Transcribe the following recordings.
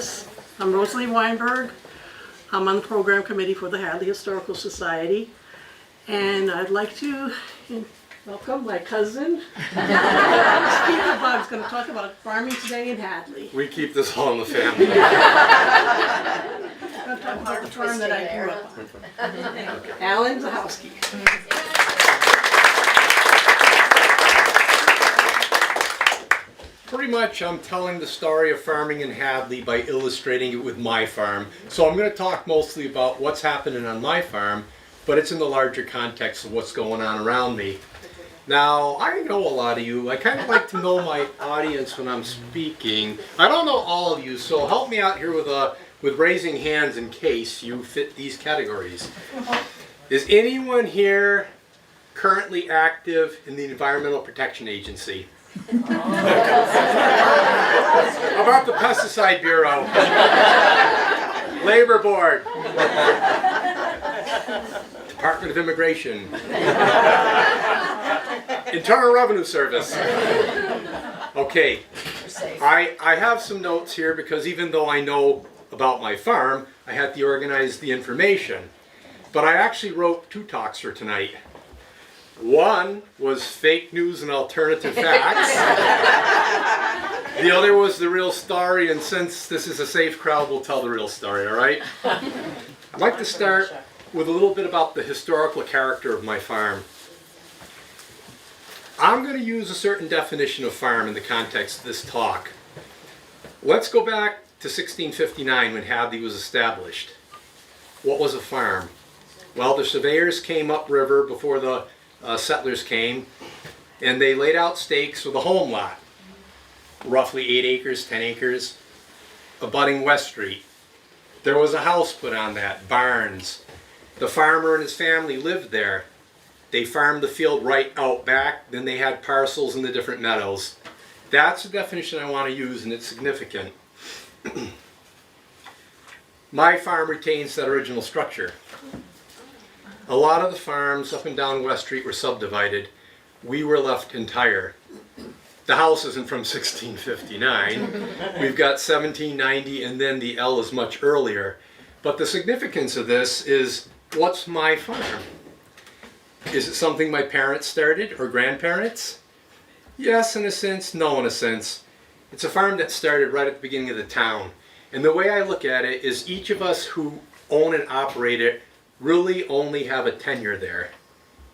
Yes, I'm Rosalie Weinberg. I'm on the program committee for the Hadley Historical Society. And I'd like to welcome my cousin. Speaker Bob's going to talk about farming today in Hadley. We keep this all in the family. I'm going to talk about the farm that I grew up on. Allan Zuchowski. Pretty much I'm telling the story of farming in Hadley by illustrating it with my farm. So I'm going to talk mostly about what's happening on my farm, but it's in the larger context of what's going on around me. Now, I know a lot of you. I kind of like to know my audience when I'm speaking. I don't know all of you, so help me out here with raising hands in case you fit these categories. Is anyone here currently active in the Environmental Protection Agency? How about the Pesticide Bureau? Labor Board? Department of Immigration? Internal Revenue Service? Okay, I have some notes here because even though I know about my farm, I had to organize the information. But I actually wrote 2 talks for tonight. One was fake news and alternative facts. The other was the real story, and since this is a safe crowd, we'll tell the real story, all right? I'd like to start with a little bit about the historical character of my farm. I'm going to use a certain definition of farm in the context of this talk. Let's go back to 1659 when Hadley was established. What was a farm? Well, the surveyors came upriver before the settlers came, and they laid out stakes with a home lot, roughly 8 acres, 10 acres, abutting West Street. There was a house put on that, barns. The farmer and his family lived there. They farmed the field right out back, then they had parcels in the different meadows. That's the definition I want to use, and it's significant. My farm retains that original structure. A lot of the farms up and down West Street were subdivided. We were left entire. The house isn't from 1659. We've got 1790, and then the L is much earlier. But the significance of this is, what's my farm? Is it something my parents started or grandparents? Yes, in a sense, no, in a sense. It's a farm that started right at the beginning of the town. And the way I look at it is each of us who own and operate it really only have a tenure there.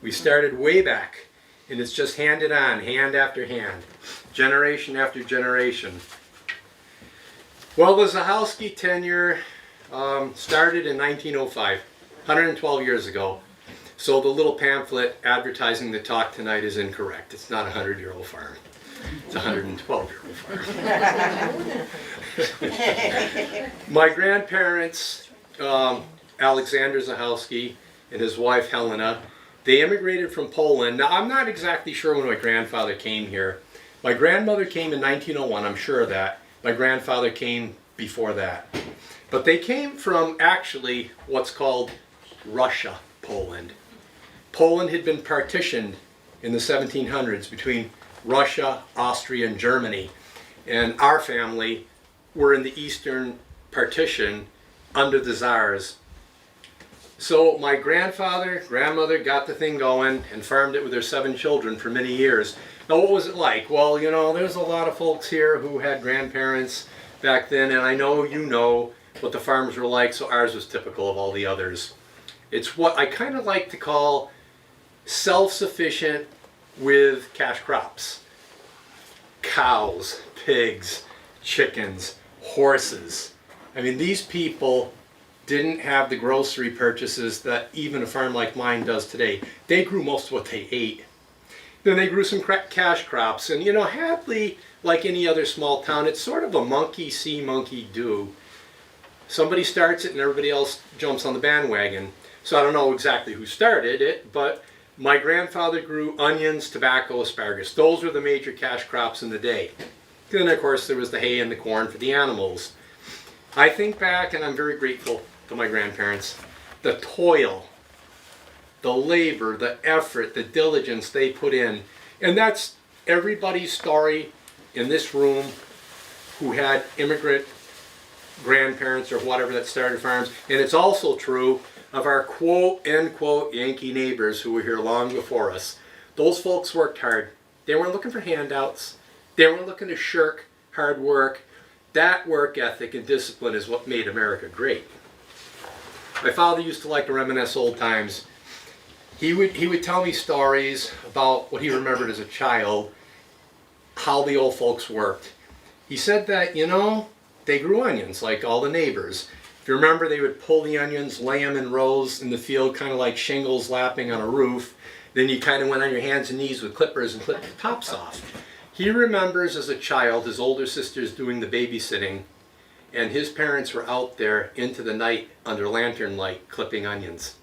We started way back, and it's just handed on, hand after hand, generation after generation. Well, the Zuchowski tenure started in 1905, 112 years ago. So the little pamphlet advertising the talk tonight is incorrect. It's not a 100-year-old farm. It's a 112-year-old farm. My grandparents, Alexander Zuchowski and his wife Helena, they immigrated from Poland. Now, I'm not exactly sure when my grandfather came here. My grandmother came in 1901, I'm sure of that. My grandfather came before that. But they came from actually what's called Russia, Poland. Poland had been partitioned in the 1700s between Russia, Austria, and Germany. And our family were in the Eastern partition under the Tsars. So my grandfather, grandmother got the thing going and farmed it with their 7 children for many years. Now, what was it like? Well, you know, there's a lot of folks here who had grandparents back then, and I know you know what the farms were like, so ours was typical of all the others. It's what I kind of like to call self-sufficient with cash crops. Cows, pigs, chickens, horses. I mean, these people didn't have the grocery purchases that even a farm like mine does today. They grew most of what they ate. Then they grew some cash crops. And you know, Hadley, like any other small town, it's sort of a monkey see, monkey do. Somebody starts it and everybody else jumps on the bandwagon. So I don't know exactly who started it, but my grandfather grew onions, tobacco, asparagus. Those were the major cash crops in the day. Then, of course, there was the hay and the corn for the animals. I think back, and I'm very grateful to my grandparents, the toil, the labor, the effort, the diligence they put in. And that's everybody's story in this room who had immigrant grandparents or whatever that started farms. And it's also true of our quote, end quote, Yankee neighbors who were here long before us. Those folks worked hard. They weren't looking for handouts. They weren't looking to shirk hard work. That work ethic and discipline is what made America great. My father used to like to reminisce old times. He would tell me stories about what he remembered as a child, how the old folks worked. He said that, you know, they grew onions like all the neighbors. If you remember, they would pull the onions, lay them in rows in the field, kind of like shingles lapping on a roof. Then you kind of went on your hands and knees with clippers and clipped the tops off. He remembers as a child his older sisters doing the babysitting, and his parents were out there into the night under lantern light clipping onions.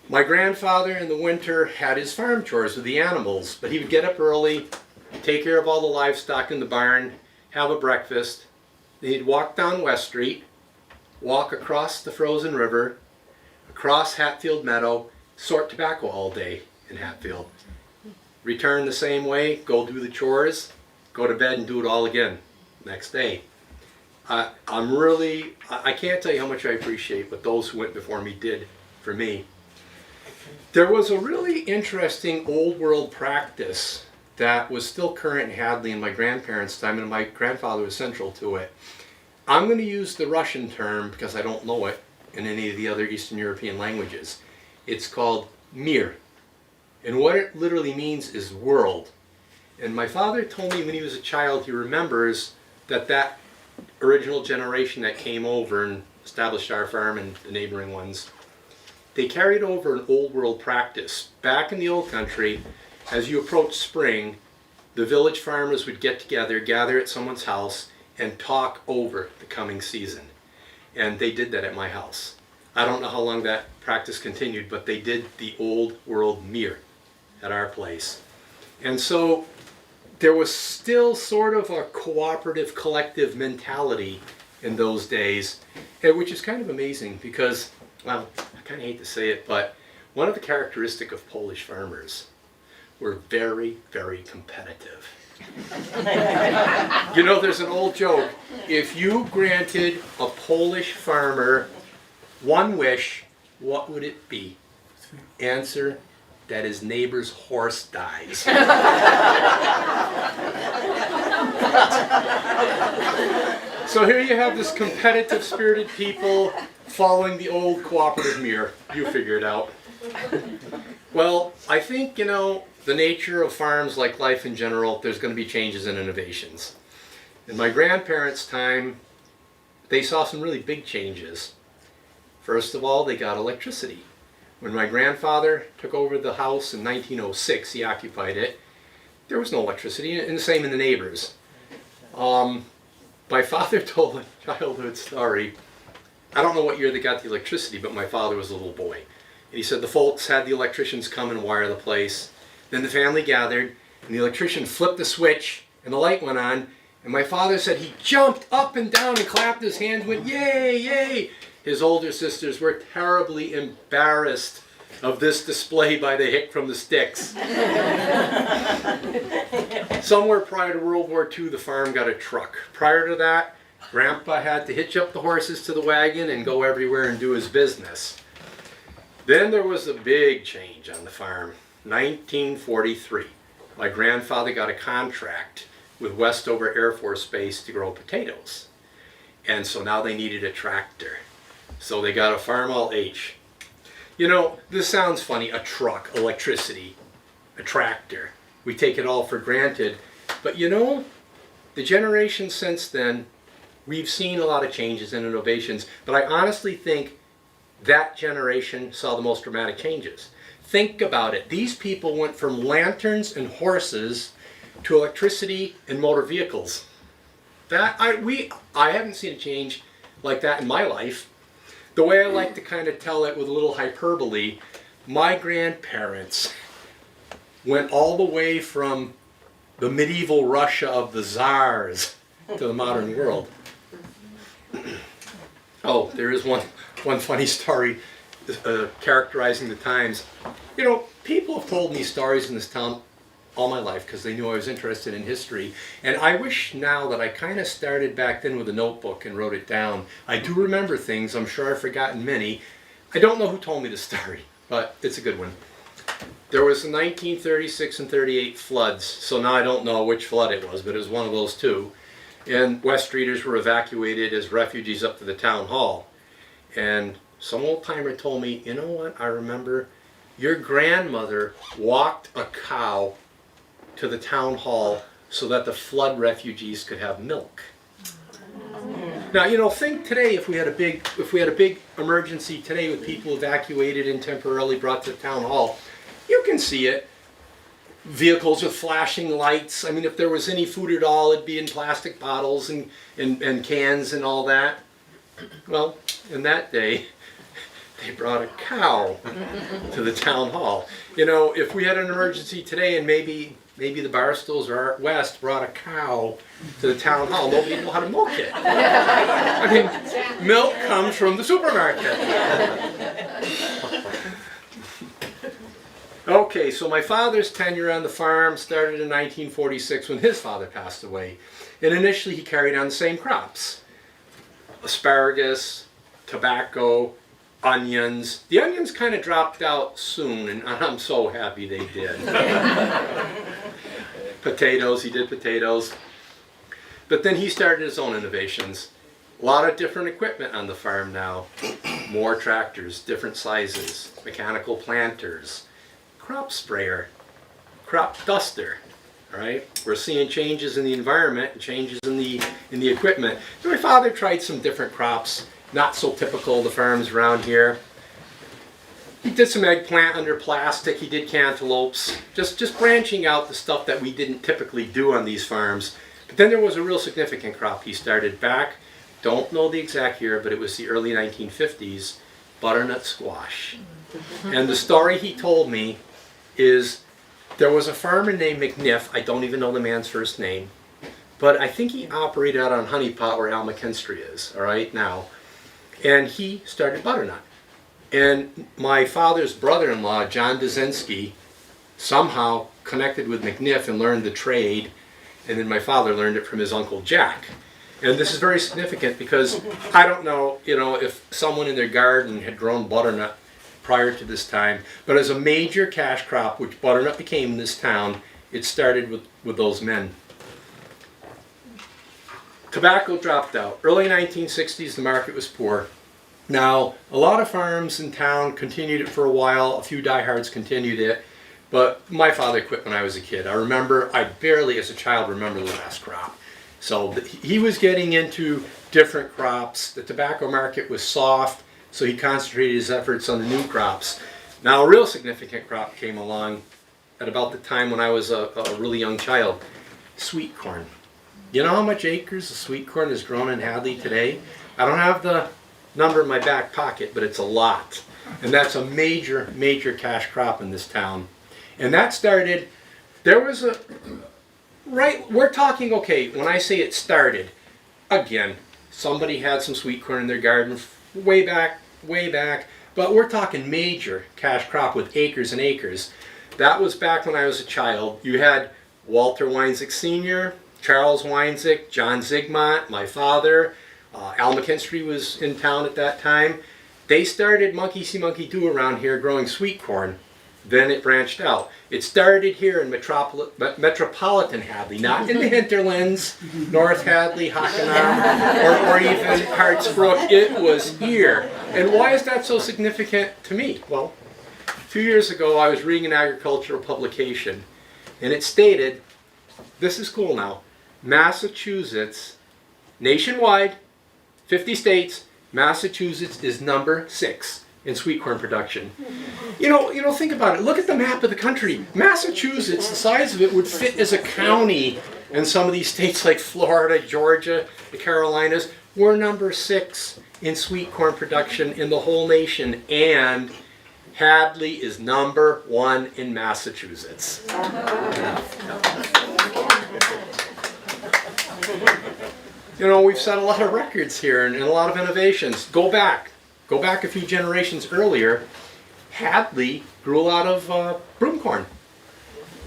My grandfather in the winter had his farm chores with the animals, but he would get up early, take care of all the livestock in the barn, have a breakfast. Then he'd walk down West Street, walk across the frozen river, across Hatfield Meadow, sort tobacco all day in Hatfield. Return the same way, go do the chores, go to bed and do it all again next day. I can't tell you how much I appreciate what those who went before me did for me. There was a really interesting old world practice that was still current in Hadley in my grandparents' time, and my grandfather was central to it. I'm going to use the Russian term because I don't know it in any of the other Eastern European languages. It's called mir. And what it literally means is world. And my father told me when he was a child, he remembers that original generation that came over and established our farm and the neighboring ones, they carried over an old world practice. Back in the old country, as you approach spring, the village farmers would get together, gather at someone's house, and talk over the coming season. And they did that at my house. I don't know how long that practice continued, but they did the old world mir at our place. And so there was still sort of a cooperative, collective mentality in those days, which is kind of amazing because, well, I kind of hate to say it, but one of the characteristics of Polish farmers were very, very competitive. You know, there's an old joke. If you granted a Polish farmer one wish, what would it be? Answer, that his neighbor's horse dies. So here you have this competitive spirited people following the old cooperative mir. You figure it out. Well, I think, you know, the nature of farms, like life in general, there's going to be changes and innovations. In my grandparents' time, they saw some really big changes. First of all, they got electricity. When my grandfather took over the house in 1906, he occupied it, there was no electricity, and the same in the neighbors. My father told a childhood story. I don't know what year they got the electricity, but my father was a little boy. And he said the folks had the electricians come and wire the place. Then the family gathered, and the electrician flipped the switch, and the light went on. And my father said he jumped up and down and clapped his hands, went, yay, yay. His older sisters were terribly embarrassed of this display by the hick from the sticks. Somewhere prior to World War II, the farm got a truck. Prior to that, Grandpa had to hitch up the horses to the wagon and go everywhere and do his business. Then there was a big change on the farm. 1943. My grandfather got a contract with Westover Air Force Base to grow potatoes. And so now they needed a tractor. So they got a Farmall H. You know, this sounds funny, a truck, electricity, a tractor. We take it all for granted. But you know, the generation since then, we've seen a lot of changes and innovations. But I honestly think that generation saw the most dramatic changes. Think about it. These people went from lanterns and horses to electricity and motor vehicles. I haven't seen a change like that in my life. The way I like to kind of tell it with a little hyperbole, my grandparents went all the way from the medieval Russia of the czars to the modern world. Oh, there is one funny story characterizing the times. You know, people have told me stories in this town all my life because they knew I was interested in history. And I wish now that I kind of started back then with a notebook and wrote it down. I do remember things. I'm sure I've forgotten many. I don't know who told me the story, but it's a good one. There was the 1936 and 38 floods, so now I don't know which flood it was, but it was one of those two. And West Streeters were evacuated as refugees up to the town hall. And some old timer told me, you know what, I remember your grandmother walked a cow to the town hall so that the flood refugees could have milk. Now, you know, think today if we had a big emergency today with people evacuated and temporarily brought to the town hall, you can see it. Vehicles with flashing lights. I mean, if there was any food at all, it'd be in plastic bottles and cans and all that. Well, in that day, they brought a cow to the town hall. You know, if we had an emergency today and maybe the Barstow's or Art West brought a cow to the town hall, nobody would know how to milk it. I mean, milk comes from the supermarket. Okay, so my father's tenure on the farm started in 1946 when his father passed away. And initially he carried on the same crops. Asparagus, tobacco, onions. The onions kind of dropped out soon, and I'm so happy they did. Potatoes, he did potatoes. But then he started his own innovations. A lot of different equipment on the farm now. More tractors, different sizes, mechanical planters, crop sprayer, crop duster. All right, we're seeing changes in the environment and changes in the equipment. So my father tried some different crops, not so typical of the farms around here. He did some eggplant under plastic. He did cantaloupes, just branching out the stuff that we didn't typically do on these farms. But then there was a real significant crop he started back. Don't know the exact year, but it was the early 1950s. Butternut squash. And the story he told me is there was a farmer named McNiff. I don't even know the man's first name, but I think he operated out on Honey Pot where Al McKinstry is, all right, now. And he started butternut. And my father's brother-in-law, John Dzinski, somehow connected with McNiff and learned the trade. And then my father learned it from his uncle Jack. And this is very significant because I don't know, you know, if someone in their garden had grown butternut prior to this time, but as a major cash crop, which butternut became in this town, it started with those men. Tobacco dropped out. Early 1960s, the market was poor. Now, a lot of farms in town continued it for a while. A few diehards continued it. But my father quit when I was a kid. I barely, as a child, remember the last crop. So he was getting into different crops. The tobacco market was soft, so he concentrated his efforts on the new crops. Now, a real significant crop came along at about the time when I was a really young child. Sweet corn. You know how much acres of sweet corn is grown in Hadley today? I don't have the number in my back pocket, but it's a lot. And that's a major, major cash crop in this town. And that started, we're talking, okay, when I say it started, again, somebody had some sweet corn in their garden way back, but we're talking major cash crop with acres and acres. That was back when I was a child. You had Walter Weinzick Sr., Charles Weinzick, John Zigmont, my father, Al McKinstry was in town at that time. They started monkey see monkey do around here growing sweet corn. Then it branched out. It started here in metropolitan Hadley, not in the hinterlands, North Hadley, Hockanum, or even Hartsbrook. It was here. And why is that so significant to me? Well, 2 years ago I was reading an agricultural publication, and it stated, this is cool now, Massachusetts, nationwide, 50 states, Massachusetts is number 6 in sweet corn production. You know, think about it. Look at the map of the country. Massachusetts, the size of it would fit as a county in some of these states like Florida, Georgia, the Carolinas. We're number 6 in sweet corn production in the whole nation, and Hadley is number 1 in Massachusetts. You know, we've set a lot of records here and a lot of innovations. Go back a few generations earlier. Hadley grew a lot of broom corn.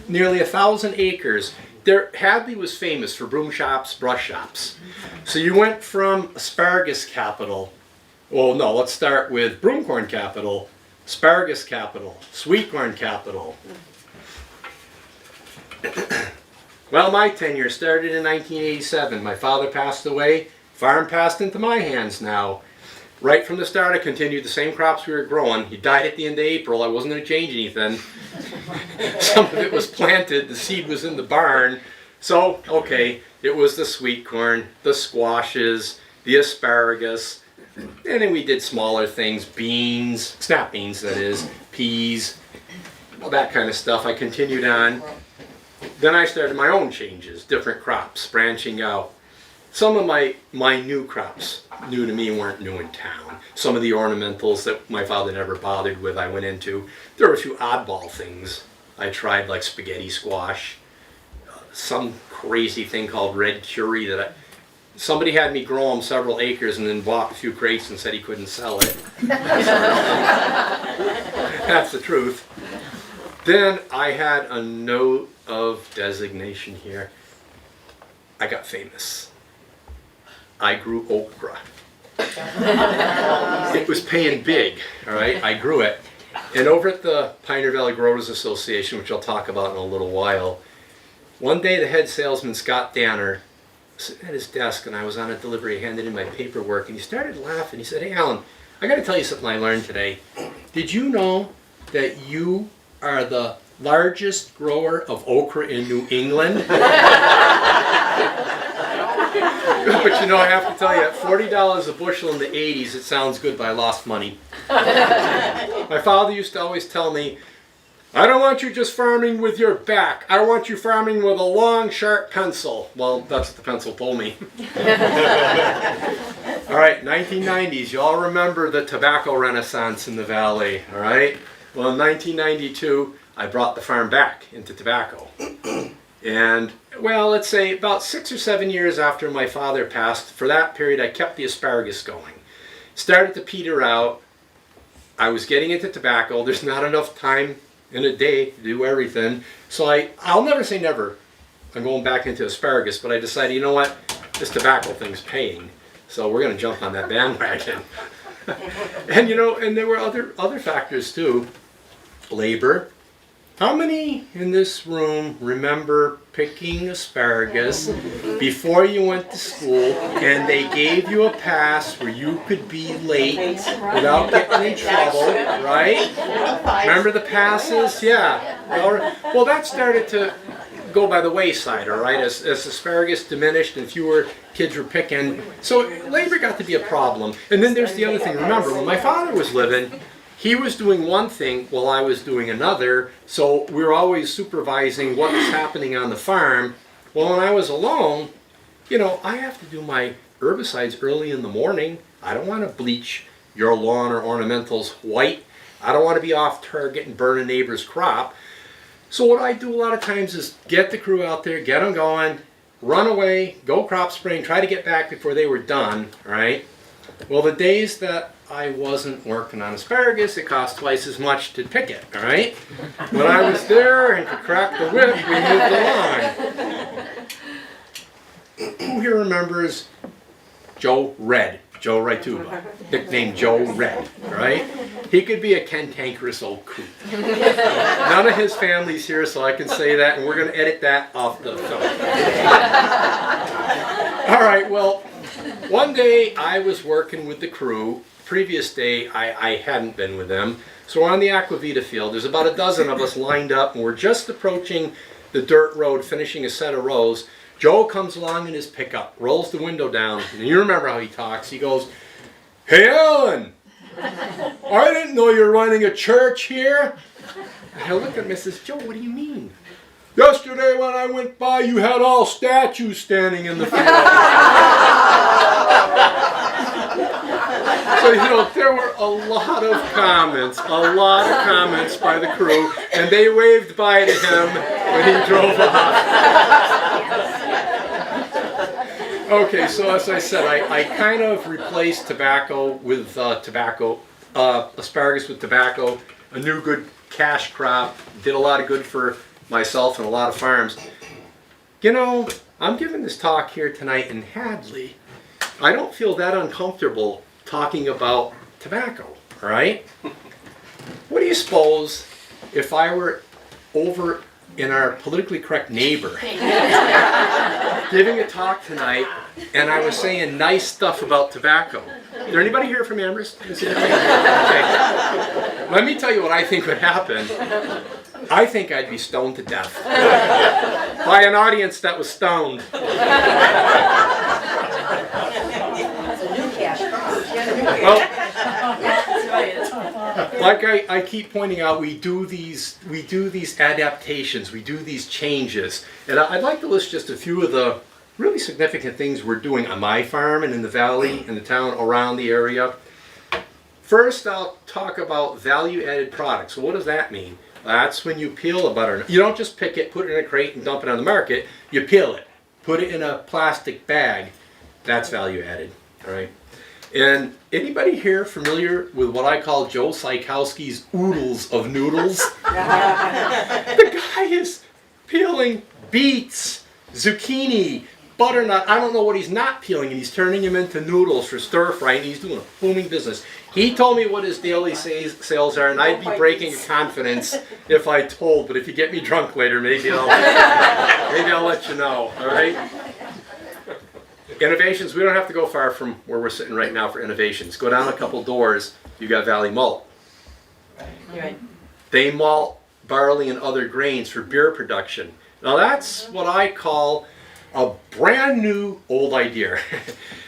nearly 1,000 acres. Hadley was famous for broom shops, brush shops. So you went from asparagus capital. Well, no, let's start with broomcorn capital, asparagus capital, sweet corn capital. Well, my tenure started in 1987. My father passed away. Farm passed into my hands now. Right from the start, I continued the same crops we were growing. He died at the end of April. I wasn't going to change anything. Some of it was planted. The seed was in the barn. So, okay, it was the sweet corn, the squashes, the asparagus. And then we did smaller things, beans, snap beans that is, peas, all that kind of stuff. I continued on. Then I started my own changes, different crops, branching out. Some of my new crops, new to me, weren't new in town. Some of the ornamentals that my father never bothered with, I went into. There were a few oddball things I tried, like spaghetti squash, some crazy thing called red curry that somebody had me grow them several acres and then bought a few crates and said he couldn't sell it. That's the truth. Then I had a note of designation here. I got famous. I grew okra. It was paying big, all right? I grew it. And over at the Pioneer Valley Growers Association, which I'll talk about in a little while, one day the head salesman, Scott Danner, sitting at his desk, and I was on a delivery, handed in my paperwork, and he started laughing. He said, "Hey, Alan, I got to tell you something I learned today. Did you know that you are the largest grower of okra in New England?" But you know, I have to tell you, at $40 a bushel in the 80s, it sounds good, but I lost money. My father used to always tell me, "I don't want you just farming with your back. I want you farming with a long, sharp pencil." Well, that's what the pencil told me. All right, 1990s. You all remember the tobacco renaissance in the valley, all right? Well, in 1992, I brought the farm back into tobacco. And, well, let's say about 6 or 7 years after my father passed, for that period I kept the asparagus going. Started to peter out. I was getting into tobacco. There's not enough time in a day to do everything. So I'll never say never. I'm going back into asparagus, but I decided, you know what? This tobacco thing's paying. So we're going to jump on that bandwagon. And, you know, and there were other factors too. Labor. How many in this room remember picking asparagus before you went to school and they gave you a pass where you could be late without getting in trouble, right? Remember the passes? Yeah. Well, that started to go by the wayside, all right, as asparagus diminished and fewer kids were picking. So labor got to be a problem. And then there's the other thing. Remember, when my father was living, he was doing one thing while I was doing another, so we were always supervising what was happening on the farm. Well, when I was alone, you know, I have to do my herbicides early in the morning. I don't want to bleach your lawn or ornamentals white. I don't want to be off target and burn a neighbor's crop. So what I do a lot of times is get the crew out there, get them going, run away, go crop spraying, try to get back before they were done, right? Well, the days that I wasn't working on asparagus, it cost twice as much to pick it, all right? When I was there and could crack the whip, we moved along. Who here remembers Joe Red? Joe Raituba, nicknamed Joe Red, right? He could be a cantankerous old coot. None of his family's here, so I can say that, and we're going to edit that off the film. All right, well, one day I was working with the crew. Previous day I hadn't been with them. So we're on the Aquavita field. There's about a dozen of us lined up, and we're just approaching the dirt road, finishing a set of rows. Joe comes along in his pickup, rolls the window down, and you remember how he talks. He goes, "Hey, Alan, I didn't know you're running a church here." And I look at Mrs. Joe, "What do you mean?" "Yesterday when I went by, you had all statues standing in the field." So, you know, there were a lot of comments by the crew, and they waved bye to him when he drove off. Okay, so as I said, I kind of replaced tobacco with asparagus with tobacco, a new good cash crop, did a lot of good for myself and a lot of farms. You know, I'm giving this talk here tonight in Hadley. I don't feel that uncomfortable talking about tobacco, all right? What do you suppose if I were over in our politically correct neighbor giving a talk tonight and I was saying nice stuff about tobacco? Is there anybody here from Amherst? Okay. Let me tell you what I think would happen. I think I'd be stoned to death by an audience that was stoned. Well, like I keep pointing out, we do these adaptations, we do these changes, and I'd like to list just a few of the really significant things we're doing on my farm and in the valley and the town around the area. First, I'll talk about value-added products. So what does that mean? That's when you peel a butternut. You don't just pick it, put it in a crate, and dump it on the market. You peel it, put it in a plastic bag. That's value-added, all right? And anybody here familiar with what I call Joe Zuchowski's oodles of noodles? The guy is peeling beets, zucchini, butternut. I don't know what he's not peeling, and he's turning them into noodles for stir fry, and he's doing a booming business. He told me what his daily sales are, and I'd be breaking confidence if I told, but if you get me drunk later, maybe I'll let you know, all right? Innovations, we don't have to go far from where we're sitting right now for innovations. Go down a couple doors, you got Valley Malt. Right. They malt barley and other grains for beer production. Now that's what I call a brand new old idea.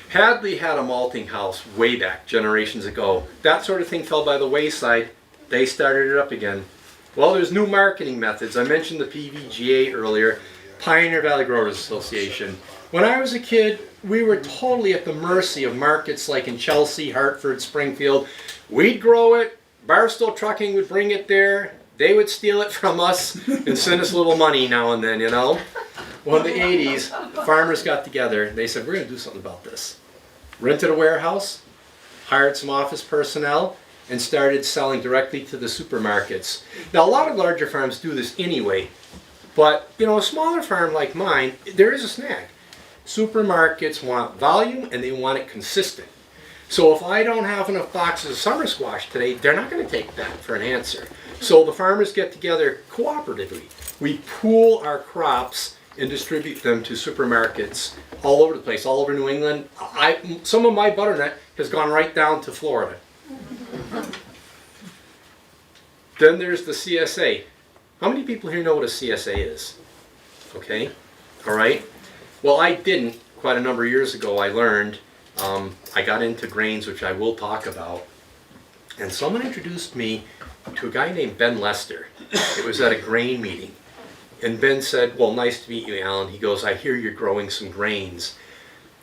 Hadley had a malting house way back, generations ago. That sort of thing fell by the wayside. They started it up again. Well, there's new marketing methods. I mentioned the PVGA earlier, Pioneer Valley Growers Association. When I was a kid, we were totally at the mercy of markets like in Chelsea, Hartford, Springfield. We'd grow it, Barstow Trucking would bring it there, they would steal it from us and send us a little money now and then, you know. Well, in the 80s, farmers got together and they said, we're going to do something about this. Rented a warehouse, hired some office personnel, and started selling directly to the supermarkets. Now, a lot of larger farms do this anyway, but, you know, a smaller farm like mine, there is a snag. Supermarkets want volume and they want it consistent. So if I don't have enough boxes of summer squash today, they're not going to take that for an answer. So the farmers get together cooperatively. We pool our crops and distribute them to supermarkets all over the place, all over New England. Some of my butternut has gone right down to Florida. Then there's the CSA. How many people here know what a CSA is? Okay, all right. Well, I didn't. Quite a number of years ago, I learned. I got into grains, which I will talk about. And someone introduced me to a guy named Ben Lester. It was at a grain meeting. And Ben said, well, nice to meet you, Allan. He goes, I hear you're growing some grains.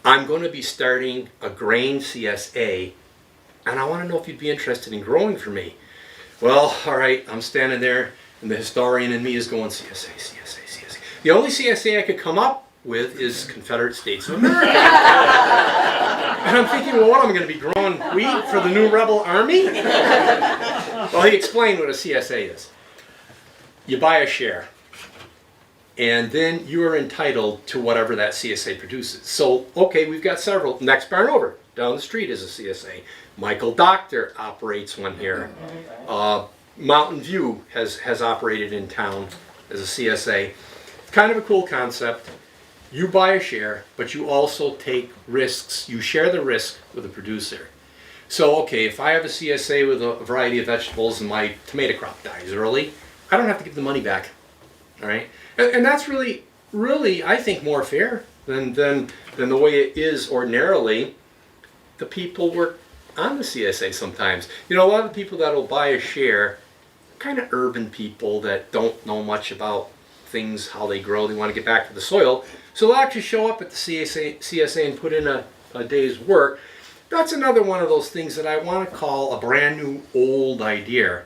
I'm going to be starting a grain CSA, and I want to know if you'd be interested in growing for me. Well, all right, I'm standing there, and the historian in me is going, CSA, CSA, CSA. The only CSA I could come up with is Confederate States of America. And I'm thinking, well, what, am I going to be growing wheat for the new rebel army? Well, he explained what a CSA is. You buy a share, and then you are entitled to whatever that CSA produces. So, okay, we've got several. Next barn over, down the street is a CSA. Michael Doctor operates one here. Mountain View has operated in town as a CSA. Kind of a cool concept. You buy a share, but you also take risks. You share the risk with the producer. So, okay, if I have a CSA with a variety of vegetables and my tomato crop dies early, I don't have to give the money back, all right? And that's really, I think, more fair than the way it is ordinarily. The people work on the CSA sometimes. You know, a lot of the people that will buy a share, kind of urban people that don't know much about things, how they grow, they want to get back to the soil. So they'll actually show up at the CSA and put in a day's work. That's another one of those things that I want to call a brand new old idea.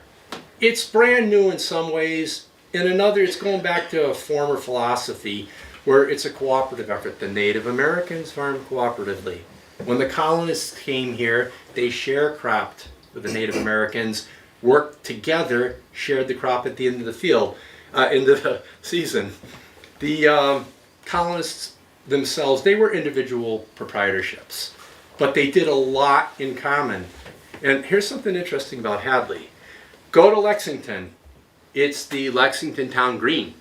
It's brand new in some ways. In another, it's going back to a former philosophy where it's a cooperative effort. The Native Americans farmed cooperatively. When the colonists came here, they sharecropped with the Native Americans, worked together, shared the crop at the end of the field. into the season. The colonists themselves, they were individual proprietorships, but they did a lot in common. And here's something interesting about Hadley. Go to Lexington, it's the Lexington Town Green.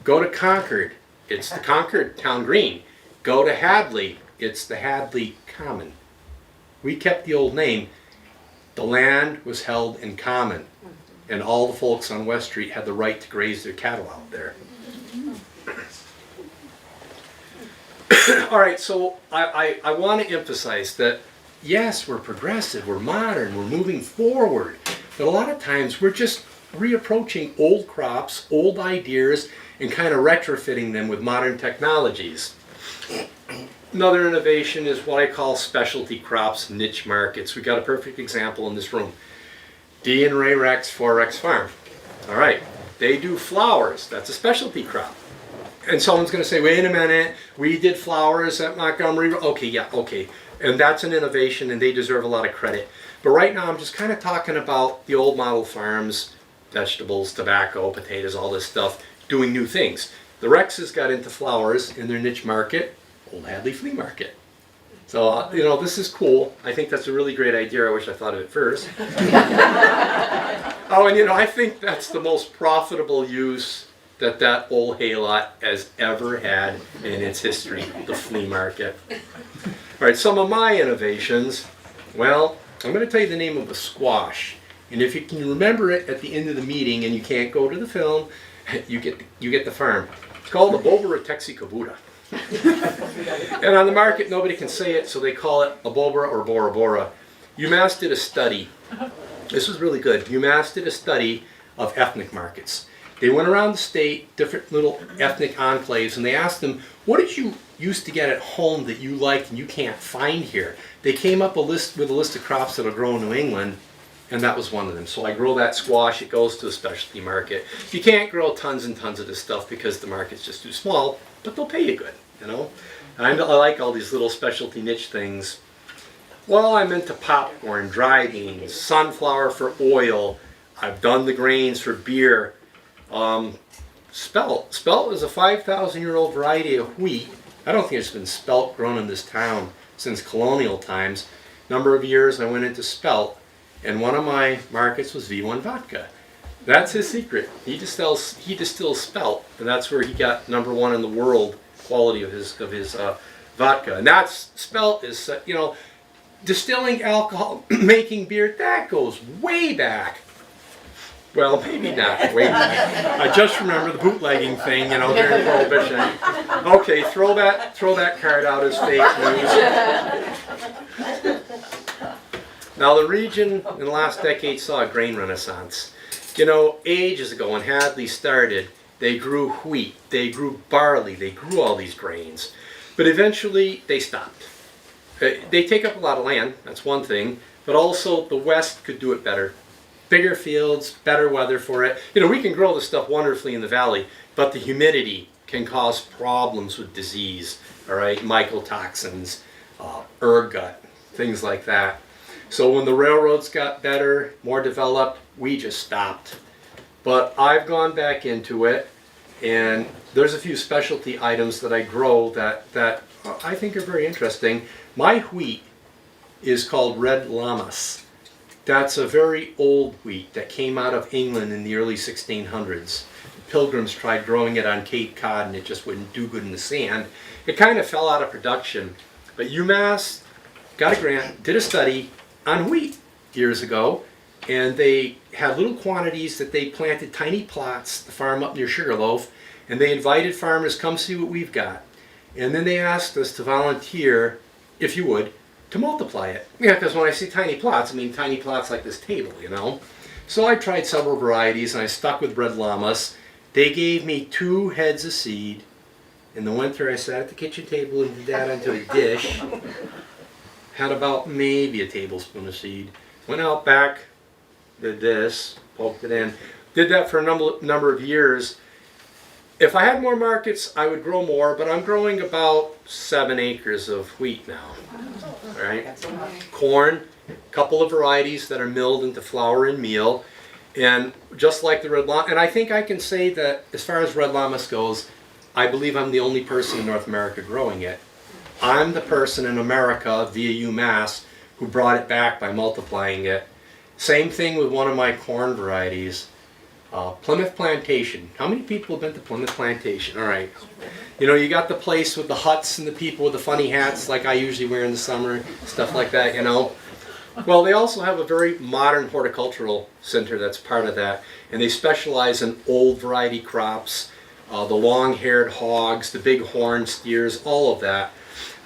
Go to Concord, it's the Concord Town Green. Go to Hadley, it's the Hadley Common. We kept the old name. The land was held in common, and all the folks on West Street had the right to graze their cattle out there. All right, so I want to emphasize that, yes, we're progressive, we're modern, we're moving forward, but a lot of times we're just reapproaching old crops, old ideas, and kind of retrofitting them with modern technologies. Another innovation is what I call specialty crops, niche markets. We got a perfect example in this room. D and Ray Rex 4X Farm. All right, they do flowers. That's a specialty crop. And someone's going to say, wait a minute, we did flowers at Montgomery. Okay, yeah, okay. And that's an innovation, and they deserve a lot of credit. But right now, I'm just kind of talking about the old model farms, vegetables, tobacco, potatoes, all this stuff, doing new things. The Rexes got into flowers in their niche market, Old Hadley Flea Market. So, this is cool. I think that's a really great idea. I wish I thought of it first. Oh, and I think that's the most profitable use that old haylot has ever had in its history, the flea market. All right, some of my innovations. Well, I'm going to tell you the name of a squash. And if you can remember it at the end of the meeting and you can't go to the film, you get the farm. It's called the Bobora Texicabura. And on the market, nobody can say it, so they call it a Bobora or Bora Bora. UMass did a study. This was really good. UMass did a study of ethnic markets. They went around the state, different little ethnic enclaves, and they asked them, what did you used to get at home that you liked and you can't find here? They came up with a list of crops that will grow in New England, and that was one of them. So I grow that squash, it goes to a specialty market. You can't grow tons and tons of this stuff because the market's just too small, but they'll pay you good, And I like all these little specialty niche things. Well, I'm into popcorn, dry beans, sunflower for oil. I've done the grains for beer. Spelt. Spelt is a 5,000-year-old variety of wheat. I don't think there's been spelt grown in this town since colonial times. Number of years I went into spelt, and one of my markets was V1 vodka. That's his secret. He distills spelt, and that's where he got #1 in the world quality of his vodka. And that's spelt is distilling alcohol, making beer. That goes way back. Well, maybe not way back. I just remember the bootlegging thing, during Prohibition. Okay, throw that card out as fake news. Now, the region in the last decade saw a grain renaissance. Ages ago when Hadley started, they grew wheat, they grew barley, they grew all these grains. But eventually, they stopped. They take up a lot of land, that's one thing, but also the West could do it better. Bigger fields, better weather for it. We can grow this stuff wonderfully in the valley, but the humidity can cause problems with disease, all right? Mycotoxins, ergot, things like that. So when the railroads got better, more developed, we just stopped. But I've gone back into it, and there's a few specialty items that I grow that I think are very interesting. My wheat is called Red Lammas. That's a very old wheat that came out of England in the early 1600s. Pilgrims tried growing it on Cape Cod and it just wouldn't do good in the sand. It kind of fell out of production. But UMass got a grant, did a study on wheat years ago, and they had little quantities that they planted tiny plots, the farm up near Sugarloaf, and they invited farmers, come see what we've got. And then they asked us to volunteer, if you would, to multiply it. Yeah, because when I see tiny plots, I mean tiny plots like this table, So I tried several varieties, and I stuck with Red Lammas. They gave me 2 heads of seed. In the winter, I sat at the kitchen table and did that onto a dish. Had about maybe a tablespoon of seed. Went out back, did this, poked it in. Did that for a number of years. If I had more markets, I would grow more, but I'm growing about 7 acres of wheat now. All right. Corn, a couple of varieties that are milled into flour and meal. And just like the red llama, and I think I can say that as far as red llamas goes, I believe I'm the only person in North America growing it. I'm the person in America via UMass who brought it back by multiplying it. Same thing with one of my corn varieties, Plymouth Plantation. How many people have been to Plymouth Plantation? All right. You know, you got the place with the huts and the people with the funny hats like I usually wear in the summer, stuff like that, you know. Well, they also have a very modern horticultural center that's part of that, and they specialize in old variety crops, the long-haired hogs, the big horn steers, all of that.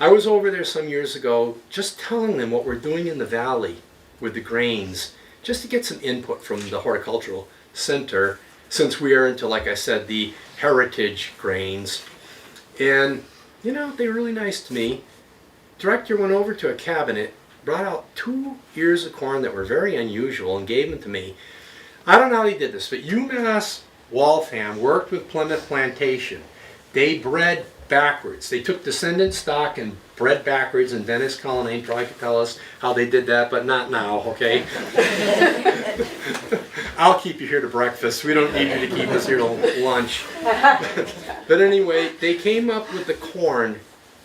I was over there some years ago just telling them what we're doing in the valley with the grains, just to get some input from the horticultural center, since we are into, like I said, the heritage grains. And, you know, they were really nice to me. Director went over to a cabinet, brought out 2 ears of corn that were very unusual and gave them to me. I don't know how they did this, but UMass Waltham worked with Plymouth Plantation. They bred backwards. They took descendant stock and bred backwards, and Dennis Cullinane probably could tell us how they did that, but not now, okay? I'll keep you here to breakfast. We don't need you to keep us here till lunch. But anyway, they came up with the corn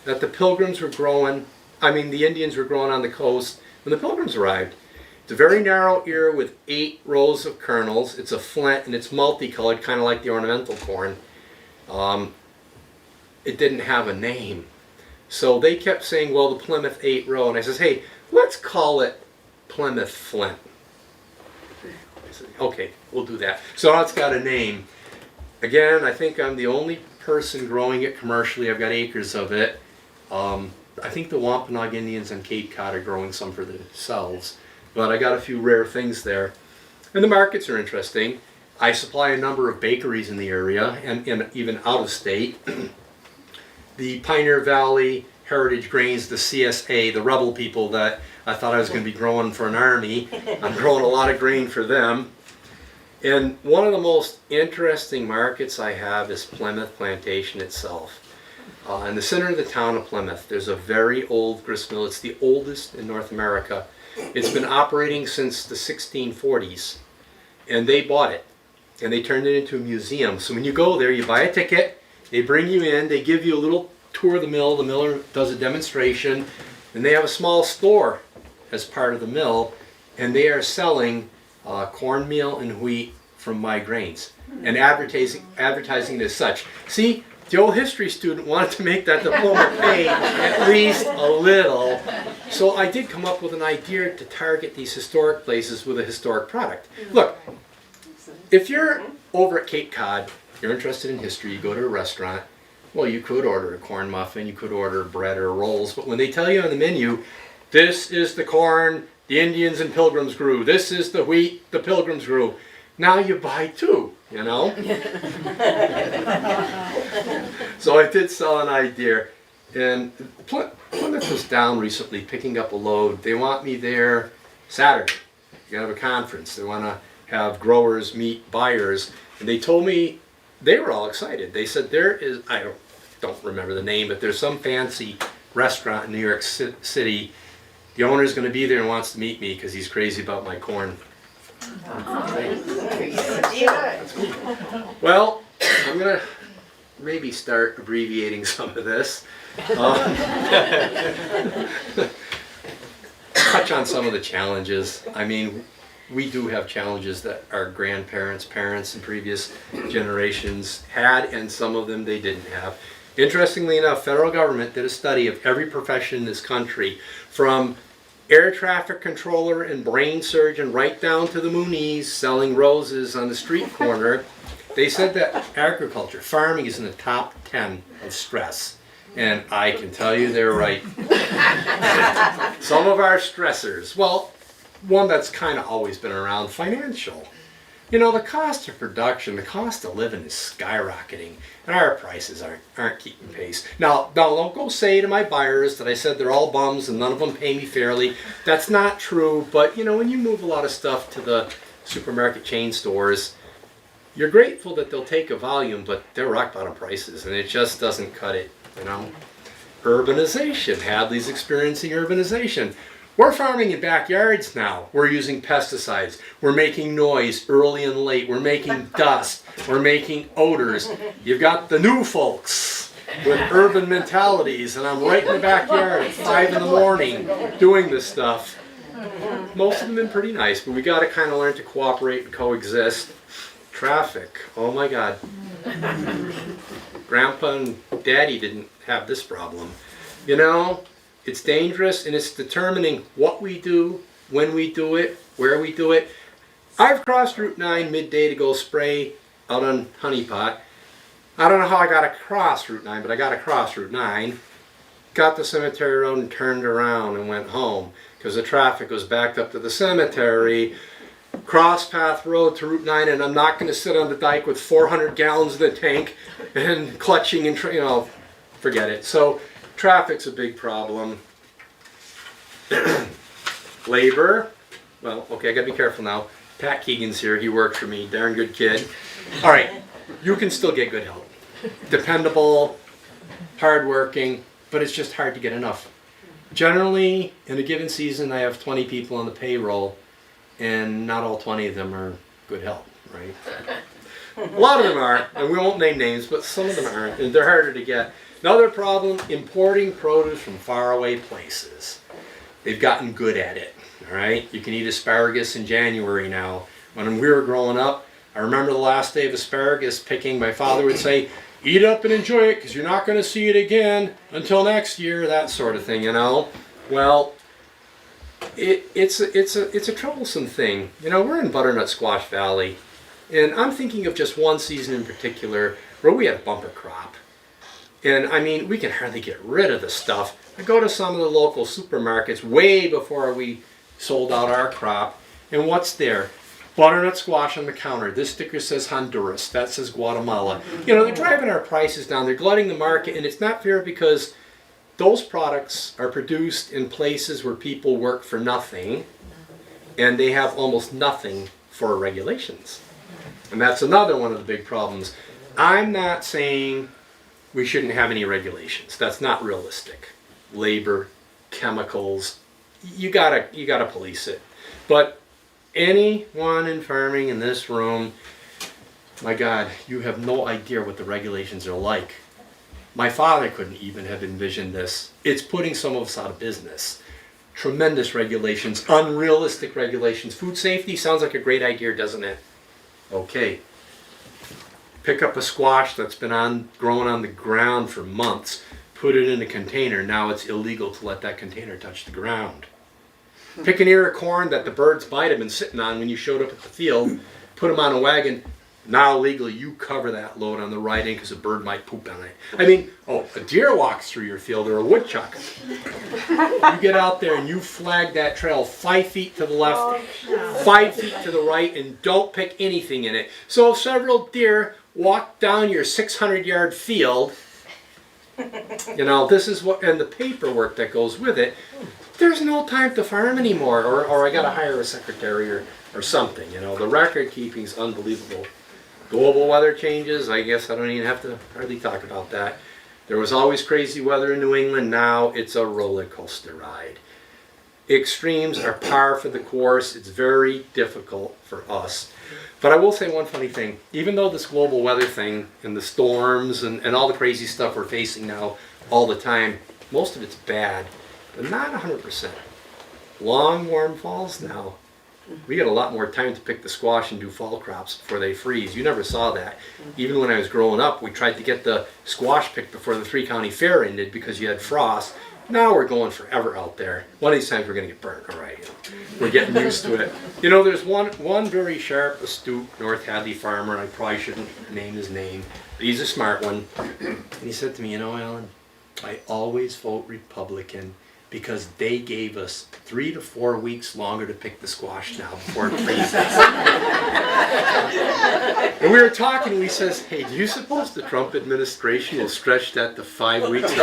that the Pilgrims were growing, the Indians were growing on the coast when the Pilgrims arrived. It's a very narrow ear with 8 rows of kernels. It's a flint, and it's multicolored, kind of like the ornamental corn. It didn't have a name. So they kept saying, well, the Plymouth 8 row. And I says, hey, let's call it Plymouth Flint. I said, okay, we'll do that. So now it's got a name. Again, I think I'm the only person growing it commercially. I've got acres of it. I think the Wampanoag Indians on Cape Cod are growing some for themselves. But I got a few rare things there. And the markets are interesting. I supply a number of bakeries in the area and even out of state. The Pioneer Valley Heritage Grains, the CSA, the rebel people that I thought I was going to be growing for an army. I'm growing a lot of grain for them. And one of the most interesting markets I have is Plymouth Plantation itself. In the center of the town of Plymouth, there's a very old grist mill. It's the oldest in North America. It's been operating since the 1640s. And they bought it. And they turned it into a museum. So when you go there, you buy a ticket. They bring you in, they give you a little tour of the mill, the miller does a demonstration, and they have a small store as part of the mill, and they are selling cornmeal and wheat from my grains, and advertising it as such. See, the old history student wanted to make that diploma pay at least a little, so I did come up with an idea to target these historic places with a historic product. Look, if you're over at Cape Cod, you're interested in history, you go to a restaurant, well, you could order a corn muffin, you could order bread or rolls, but when they tell you on the menu, this is the corn the Indians and Pilgrims grew, this is the wheat the Pilgrims grew, now you buy 2, you know? So I did sell an idea, and Plymouth was down recently picking up a load. They want me there Saturday. They have a conference. They want to have growers meet buyers, and they told me they were all excited. They said there is, I don't remember the name, but there's some fancy restaurant in New York City. The owner's going to be there and wants to meet me because he's crazy about my corn. That's cool. Well, I'm going to maybe start abbreviating some of this. Touch on some of the challenges. I mean, we do have challenges that our grandparents, parents, and previous generations had, and some of them they didn't have. Interestingly enough, federal government did a study of every profession in this country, from air traffic controller and brain surgeon right down to the Moonies selling roses on the street corner. They said that agriculture, farming, is in the top 10 of stress. And I can tell you they're right. Some of our stressors, well, one that's kind of always been around, financial. You know, the cost of production, the cost of living is skyrocketing, and our prices aren't keeping pace. Now, don't go say to my buyers that I said they're all bums and none of them pay me fairly. That's not true, but you know, when you move a lot of stuff to the supermarket chain stores, you're grateful that they'll take a volume, but they're rock bottom prices, and it just doesn't cut it, you know. Urbanization, Hadley's experiencing urbanization. We're farming in backyards now. We're using pesticides. We're making noise early and late. We're making dust. We're making odors. You've got the new folks with urban mentalities, and I'm right in the backyard at 5 in the morning doing this stuff. Most of them have been pretty nice, but we got to kind of learn to cooperate and coexist. Traffic, oh my God. Grandpa and Daddy didn't have this problem. You know, it's dangerous, and it's determining what we do, when we do it, where we do it. I've crossed Route 9 midday to go spray out on Honey Pot. I don't know how I got across Route 9, but I got across Route 9. Got the cemetery road and turned around and went home because the traffic was backed up to the cemetery. Cross path road to Route 9, and I'm not going to sit on the dike with 400 gallons in the tank and clutching and, forget it. So traffic's a big problem. Labor, well, okay, I got to be careful now. Pat Keegan's here. He works for me. Darn good kid. All right, you can still get good help. Dependable, hardworking, but it's just hard to get enough. Generally, in a given season, I have 20 people on the payroll, and not all 20 of them are good help, right? A lot of them are, and we won't name names, but some of them aren't, and they're harder to get. Another problem, importing produce from faraway places. They've gotten good at it, all right? You can eat asparagus in January now. When we were growing up, I remember the last day of asparagus picking, my father would say, eat up and enjoy it because you're not going to see it again until next year, that sort of thing, you know? Well, it's a troublesome thing. You know, we're in Butternut Squash Valley, and I'm thinking of just one season in particular where we had bumper crop. And I mean, we can hardly get rid of the stuff. I go to some of the local supermarkets way before we sold out our crop, and what's there? Butternut squash on the counter. This sticker says Honduras. That says Guatemala. You know, they're driving our prices down. They're glutting the market, and it's not fair because those products are produced in places where people work for nothing, and they have almost nothing for regulations. And that's another one of the big problems. I'm not saying we shouldn't have any regulations. That's not realistic. Labor, chemicals, you gotta police it. But anyone in farming in this room, my God, you have no idea what the regulations are like. My father couldn't even have envisioned this. It's putting some of us out of business. Tremendous regulations, unrealistic regulations. Food safety sounds like a great idea, doesn't it? Okay. Pick up a squash that's been growing on the ground for months, put it in a container. Now it's illegal to let that container touch the ground. Pick an ear of corn that the birds might have been sitting on when you showed up at the field, put them on a wagon. Now legally you cover that load on the right end because a bird might poop on it. I mean, a deer walks through your field or a woodchuck. You get out there and you flag that trail 5 feet to the left, 5 feet to the right, and don't pick anything in it. So if several deer walk down your 600-yard field, you know, this is what, and the paperwork that goes with it, there's no time to farm anymore, or I gotta hire a secretary or something, you know. The record keeping's unbelievable. Global weather changes, I guess I don't even have to hardly talk about that. There was always crazy weather in New England, now it's a roller coaster ride. Extremes are par for the course, it's very difficult for us. But I will say one funny thing, even though this global weather thing and the storms and all the crazy stuff we're facing now all the time, most of it's bad, but not 100%. Long, warm falls now. We got a lot more time to pick the squash and do fall crops before they freeze. You never saw that. Even when I was growing up, we tried to get the squash picked before the 3-county fair ended because you had frost. Now we're going forever out there. One of these times we're going to get burnt, all right. You know, we're getting used to it. You know, there's one very sharp, astute North Hadley farmer. I probably shouldn't name his name, but he's a smart one. And he said to me, you know, Allan, I always vote Republican because they gave us 3 to 4 weeks longer to pick the squash now before it freezes. And we were talking, and he says, hey, do you suppose the Trump administration has stretched that to 5 weeks or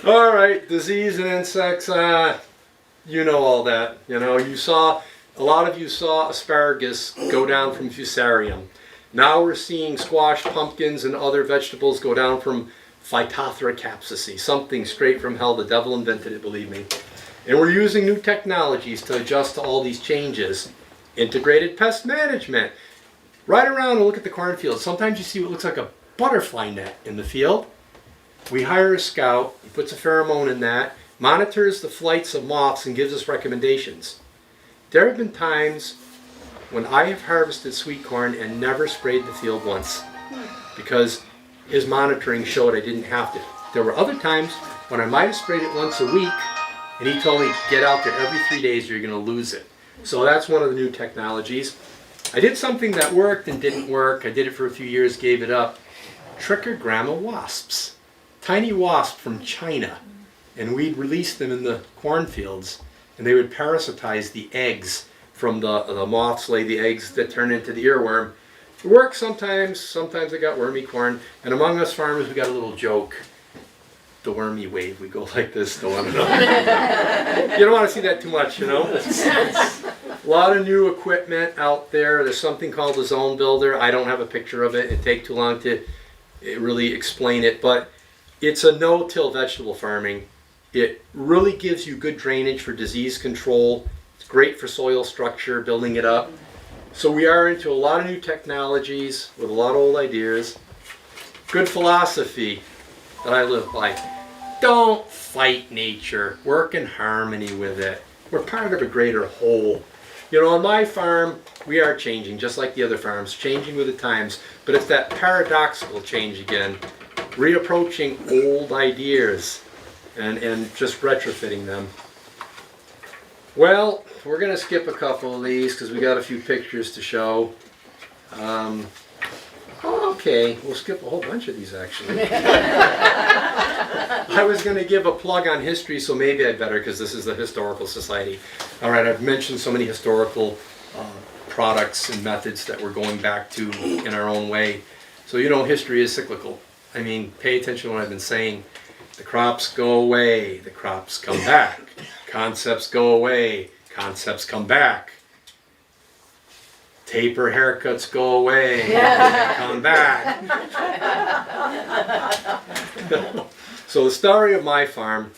more? All right, disease and insects, you know all that. You know, a lot of you saw asparagus go down from fusarium. Now we're seeing squash, pumpkins, and other vegetables go down from Phytophthora capsicum, something straight from hell. The devil invented it, believe me. And we're using new technologies to adjust to all these changes. Integrated pest management. Ride around and look at the cornfield. Sometimes you see what looks like a butterfly net in the field. We hire a scout, he puts a pheromone in that, monitors the flights of moths and gives us recommendations. There have been times when I have harvested sweet corn and never sprayed the field once because his monitoring showed I didn't have to. There were other times when I might have sprayed it once a week and he told me, get out there every 3 days or you're going to lose it. So that's one of the new technologies. I did something that worked and didn't work. I did it for a few years, gave it up. Trichogramma wasps. Tiny wasps from China. And we'd release them in the cornfields and they would parasitize the eggs from the moths lay the eggs that turn into the earworm. It works sometimes. Sometimes I got wormy corn. And among us farmers, we got a little joke. The wormy wave. We go like this to one another. You don't want to see that too much, you know. A lot of new equipment out there. There's something called the zone builder. I don't have a picture of it. It'd take too long to really explain it. But it's a no-till vegetable farming. It really gives you good drainage for disease control. It's great for soil structure, building it up. So we are into a lot of new technologies with a lot of old ideas. Good philosophy that I live by. Don't fight nature. Work in harmony with it. We're part of a greater whole. You know, on my farm, we are changing, just like the other farms, changing with the times. But it's that paradoxical change again. Reapproaching old ideas and just retrofitting them. Well, we're going to skip a couple of these because we got a few pictures to show. Okay, we'll skip a whole bunch of these actually. I was going to give a plug on history, so maybe I'd better because this is the Historical Society. All right, I've mentioned so many historical products and methods that we're going back to in our own way. So you know, history is cyclical. I mean, pay attention to what I've been saying. The crops go away, the crops come back. Concepts go away, concepts come back. Taper haircuts go away, come back. So the story of my farm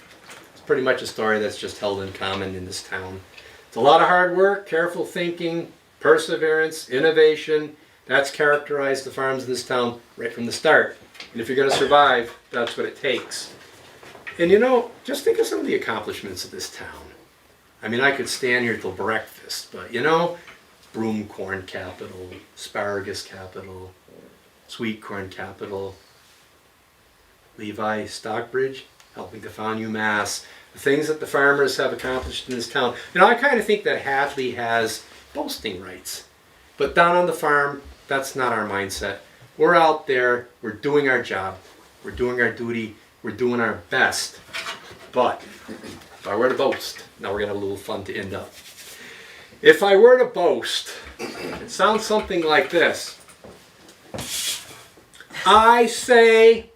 is pretty much a story that's just held in common in this town. It's a lot of hard work, careful thinking, perseverance, innovation. That's characterized the farms in this town right from the start. And if you're going to survive, that's what it takes. And you know, just think of some of the accomplishments of this town. I mean, I could stand here till breakfast, but you know, broom corn capital, asparagus capital, sweet corn capital, Levi Stockbridge helping to found UMass, the things that the farmers have accomplished in this town. You know, I kind of think that Hadley has boasting rights. But down on the farm, that's not our mindset. We're out there, we're doing our job, we're doing our duty, we're doing our best. But if I were to boast, now we're going to have a little fun to end up. If I were to boast, it sounds something like this. I say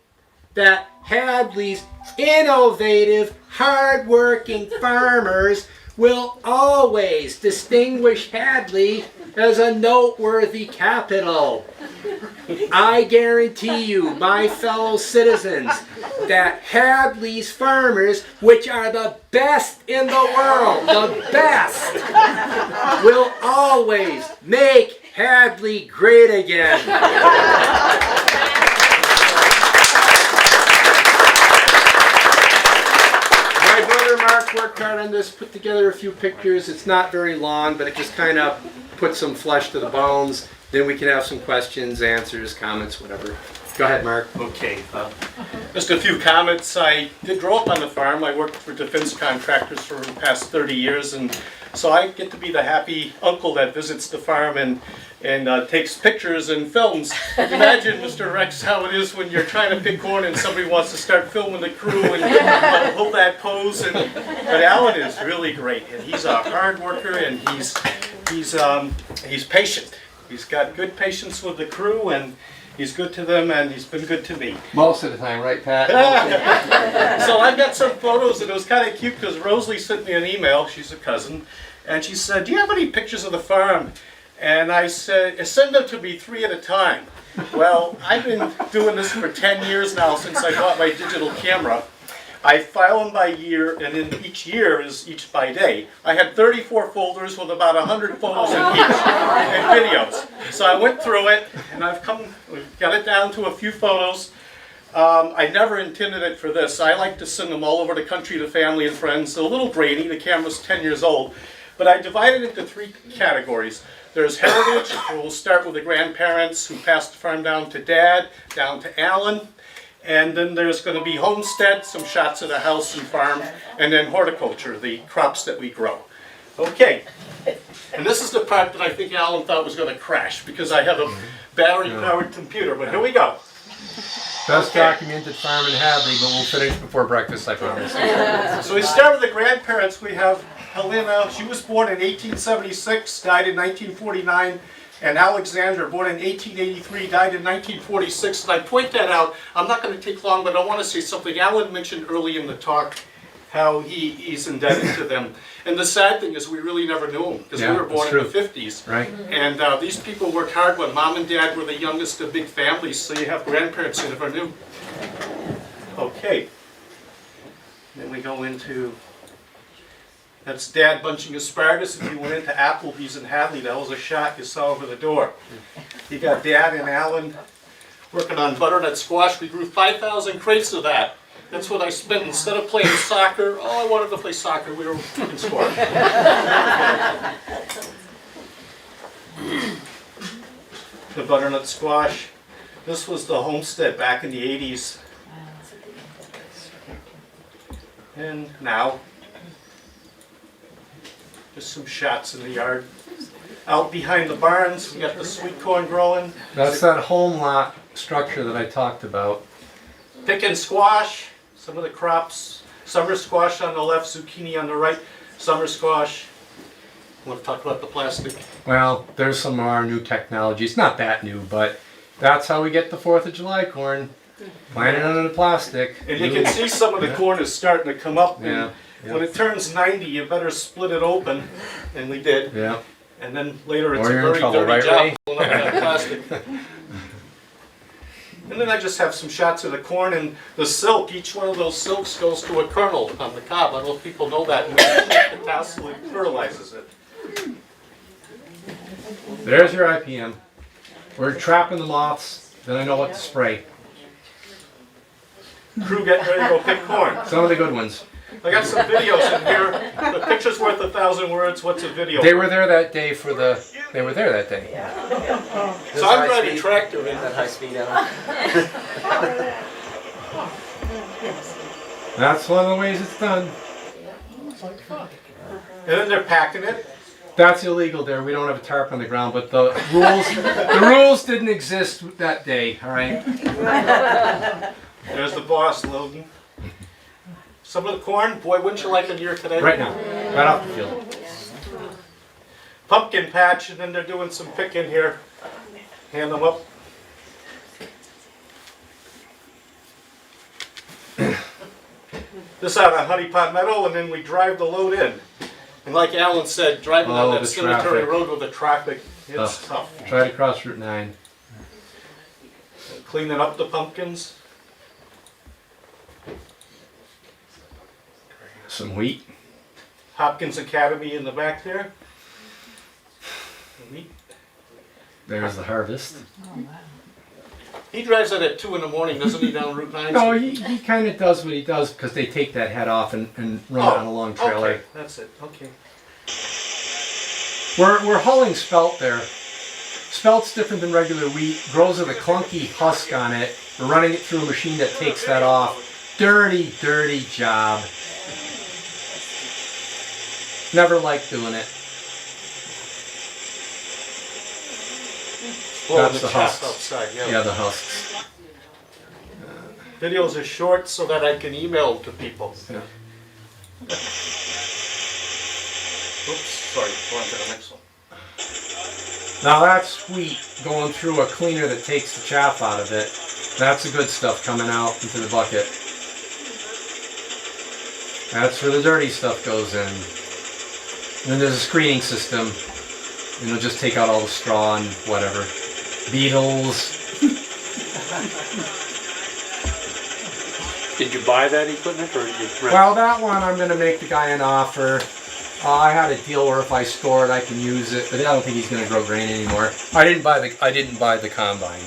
that Hadley's innovative, hard-working farmers will always distinguish Hadley as a noteworthy capital. I guarantee you, my fellow citizens, that Hadley's farmers, which are the best in the world, the best, will always make Hadley great again. My brother Mark worked hard on this, put together a few pictures. It's not very long, but it just kind of puts some flesh to the bones. Then we can have some questions, answers, comments, whatever. Go ahead, Mark. Okay. Just a few comments. I did grow up on the farm. I worked for defense contractors for the past 30 years, and so I get to be the happy uncle that visits the farm and takes pictures and films. Imagine, Mr. Rex, how it is when you're trying to pick corn and somebody wants to start filming the crew and hold that pose. But Allan is really great, and he's a hard worker, and he's patient. He's got good patience with the crew, and he's good to them, and he's been good to me. Most of the time, right, Pat? So I've got some photos, and it was kind of cute because Rosalie sent me an email. She's a cousin, and she said, "Do you have any pictures of the farm?" And I said, "Send them to me 3 at a time." Well, I've been doing this for 10 years now since I got my digital camera. I file them by year, and in each year is each by day. I had 34 folders with about 100 photos in each, and videos. So I went through it, and we've got it down to a few photos. I never intended it for this. I like to send them all over the country to family and friends. They're a little grainy, the camera's 10 years old. But I divided it into 3 categories. There's heritage, where we'll start with the grandparents who passed the farm down to Dad, down to Allan. And then there's going to be homestead, some shots of the house and farm, and then horticulture, the crops that we grow. Okay, and this is the part that I think Allan thought was going to crash because I have a battery-powered computer, but here we go. Best documented farm in Hadley, but we'll finish before breakfast, I promise. So we start with the grandparents. We have Helena, she was born in 1876, died in 1949. And Alexander, born in 1883, died in 1946. And I point that out, I'm not going to take long, but I want to say something. Allan mentioned early in the talk how he's indebted to them. And the sad thing is we really never knew him, because we were born in the 50s. Right. And these people worked hard when Mom and Dad were the youngest of big families, so you have grandparents you never knew. Okay. Then we go into... That's Dad bunching asparagus. If you went into Applebee's in Hadley, that was a shot you saw over the door. You got Dad and Allan working on butternut squash. We grew 5,000 crates of that. That's what I spent instead of playing soccer. Oh, I wanted to play soccer. We were in squash. The butternut squash. This was the homestead back in the 80s. And now. Just some shots in the yard. Out behind the barns, we got the sweet corn growing. That's that home lot structure that I talked about. Picking squash, some of the crops. Summer squash on the left, zucchini on the right. Summer squash. Want to talk about the plastic? Well, there's some of our new technology. It's not that new, but that's how we get the 4th of July corn. Planted under the plastic. And you can see some of the corn is starting to come up. Yeah. When it turns 90, you better split it open, and we did. Yeah. And then later it's Or a you're in very trouble, dirty right, job Ray? pulling up that plastic. And then I just have some shots of the corn and the silk. Each one of those silks goes to a kernel on the cob. I don't know if people know that. And the tassel, it fertilizes it. There's your IPM. We're trapping the moths, then I know what to spray. Crew getting ready to go pick corn. Some of the good ones. I got some videos in here. The picture's worth 1,000 words. What's a video? They were there that day for the... They were there that day. So I'm driving a tractor in. That high speed That's one of the ways it's done. And then they're packing it. That's illegal there. We don't have a tarp on the ground, but the rules didn't exist that day, all right? There's the boss loading. Some of the corn, boy, wouldn't you like an ear today? Right now, right off the field. Pumpkin patch, and then they're doing some picking here. Hand them up. This out of Honey Pot Meadow, and then we drive the load in. And like Allan said, driving on that the cemetery traffic. road with the traffic, it's tough. Try to cross Route 9. Cleaning up the pumpkins. Some wheat. Hopkins Academy in the back there. Wheat. There's the harvest. He drives that at 2 in the morning, doesn't he, down Route 9? No, he kind of does what he does because they take that head off and run it on a long trailer. Okay, that's it. Okay. We're hulling spelt there. Spelt's different than regular wheat. Grows with a clunky husk on it. We're running it through a machine that takes that off. Dirty, dirty job. Never liked doing it. Blowing That's the the chaff husks. outside, Yeah, the husks. Videos are short so that I can email to people. Yeah. Oops, sorry, go on to the next one. Now that's wheat going through a cleaner that takes the chaff out of it. That's the good stuff coming out into the bucket. That's where the dirty stuff goes in. And then there's a screening system. And it'll just take out all the straw and whatever. Beetles. Did you buy that equipment or did you rent? Well, that one I'm going to make the guy an offer. I had a deal where if I store it, I can use it, but I don't think he's going to grow grain anymore. I didn't buy the combine.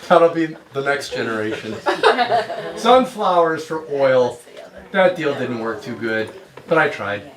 That'll be the next generation. Sunflowers for oil. That deal didn't work too good, but I tried.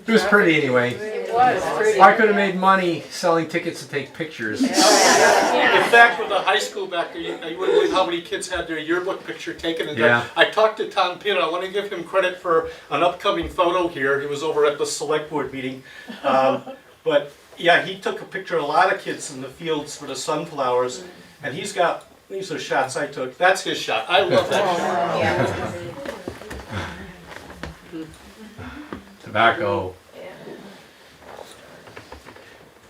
It was pretty anyway. It was pretty. I could have made money selling tickets to take pictures. In fact, with the high school back there, you wouldn't believe how many kids had their yearbook picture taken. And Yeah. I talked to Tom Pino. I want to give him credit for an upcoming photo here. He was over at the select board meeting. But yeah, he took a picture of a lot of kids in the fields for the sunflowers. And he's got, these are shots I took. That's his shot. I love that shot. Yeah. Tobacco.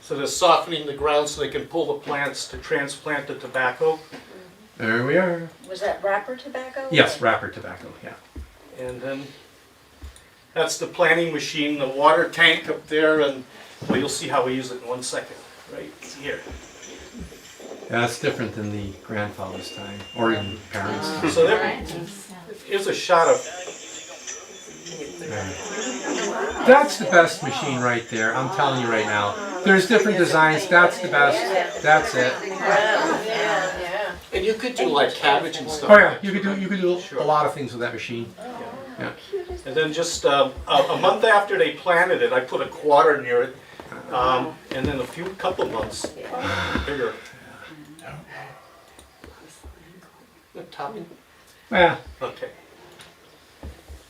So they're softening the ground so they can pull the plants to transplant the tobacco. There we are. Was that wrapper tobacco? Yes, wrapper tobacco, yeah. And then that's the planting machine, the water tank up there, and well, you'll see how we use it in 1 second. Right here. That's different than the grandfather's time, or even parents' So here's a shot of. That's the best machine right there. I'm telling you right now. There's different designs. That's the best. That's it. Yeah. And you could do like cabbage and stuff. Oh yeah, you could do a lot of things with that machine. Yeah. And then just a month after they planted it, I put a quarter near it, and then couple months bigger. Tommy? Yeah. Okay.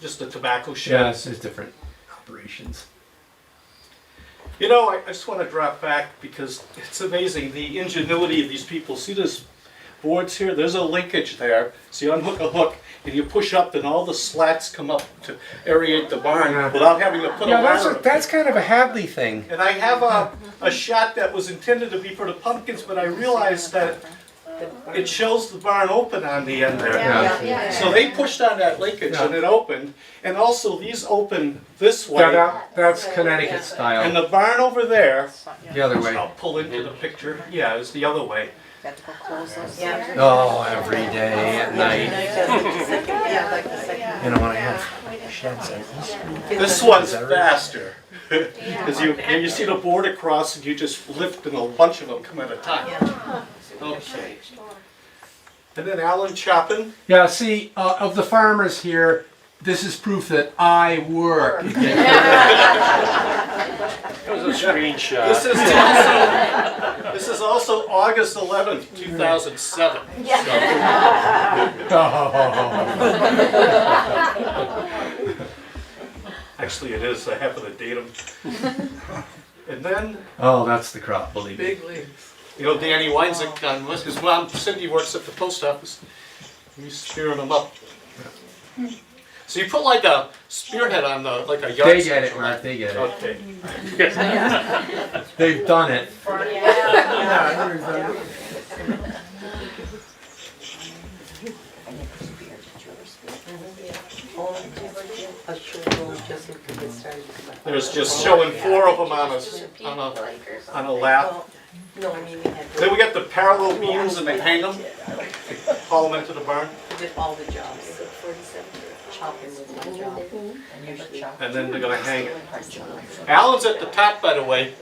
Just a tobacco shed. Yeah, it's different operations. You know, I just want to drop back because it's amazing the ingenuity of these people. See this boards here? There's a linkage there. So you unhook a hook and you push up and all the slats come up to aerate the barn without having to put a ladder. That's kind of a Hadley thing. And I have a shot that was intended to be for the pumpkins, but I realized that it shows the barn open on the end there. Yeah. So they pushed on that linkage and it opened. And also these open this way. That's Connecticut style. And the barn over there, The other way. I'll pull into the picture. Yeah, it's the other way. Yeah. Oh, every day at night. Yeah, like the second. You know, when I have sheds like this. This one's faster. Because you see the board across and you just lift and a bunch of them come at a time. Okay. And then Allan chopping. Yeah, see, of the farmers here, this is proof that I work. It was a screenshot. This is also August 11th, 2007. Actually, it is. I happen to date them. And then, Oh, that's the crop, believe me. big leagues. You know, Danny Weinzick, his mom, Cindy, works at the post office. He's spearing them up. So you put like a spearhead on the, like a yard. They get it, Mark, they get it. Okay. They've done it. There's just showing 4 of them on a lap. No, I mean, we had. Then we got the parallel beams and they hang them, haul them into the barn. We did all the jobs. Chopping was my job. And usually. And then they're gonna hang it. Alan's at the top, by the way.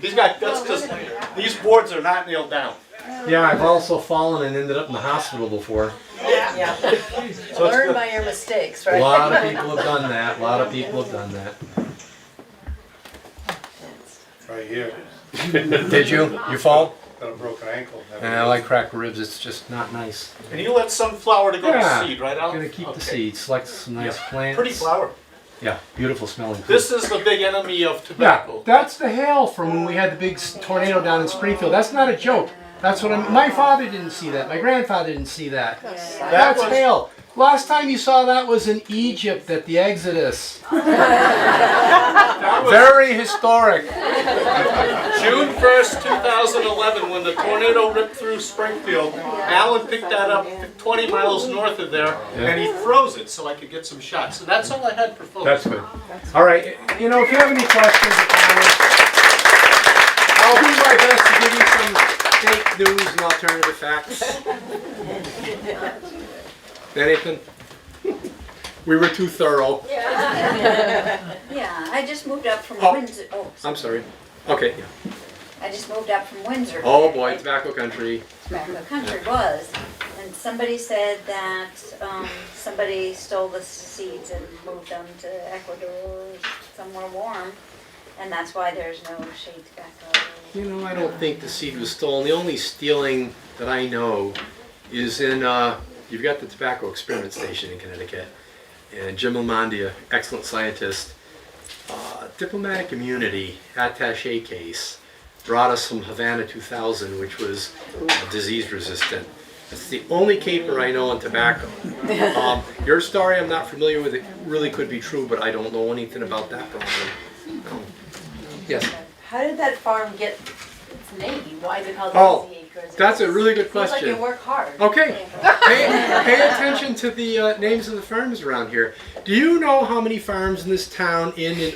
That's because these boards are not nailed down. Yeah, I've also fallen and ended up in the hospital before. Yeah. So Learn it's by your mistakes, A right? lot of people have done that. A lot of people have done that. Right here, Did you? You fall? got a broken ankle. And I like cracked ribs. It's just not nice. And you let some flour to go Yeah. to seed, right, Alan? Gonna keep the Okay. seeds. Select some nice plants. Pretty flour. Yeah, beautiful smelling. This is the big enemy of Yeah, tobacco. that's the hail from when we had the big tornado down in Springfield. That's not a joke. That's what my father didn't see that. My grandfather didn't see that. That's was- hail. Last time you saw that was in Egypt at the Exodus. That was Very historic. June 1st, 2011, when the tornado ripped through Springfield. Alan picked that up 20 miles north of there, and he froze it so I could get some shots. So that's all I had for folks. That's good. All right. You know, if you have any questions or comments, I'll do my best to give you some fake news and alternative facts. Anything? We were too thorough. Yeah, I just moved up from Oh. Windsor. Oh, I'm sorry. Okay. Yeah. I just moved up from Windsor. Oh boy, tobacco country. The country was, and somebody said that somebody stole the seeds and moved them to Ecuador or somewhere warm, and that's why there's no shade tobacco. You know, I don't think the seed was stolen. The only stealing that I know is in, you've got the tobacco experiment station in Connecticut. And Jim Lamondia, excellent scientist, diplomatic immunity attaché case, brought us some Havana 2000, which was disease resistant. It's the only caper I know on tobacco. Your story, I'm not familiar with. It really could be true, but I don't know anything about that problem. Yes? How did that farm get its name? Why is it called Oh, Lazy Acres? that's a really good Seems like question. you work hard. Okay, pay attention to the names of the farms around here. Do you know how many farms in this town end in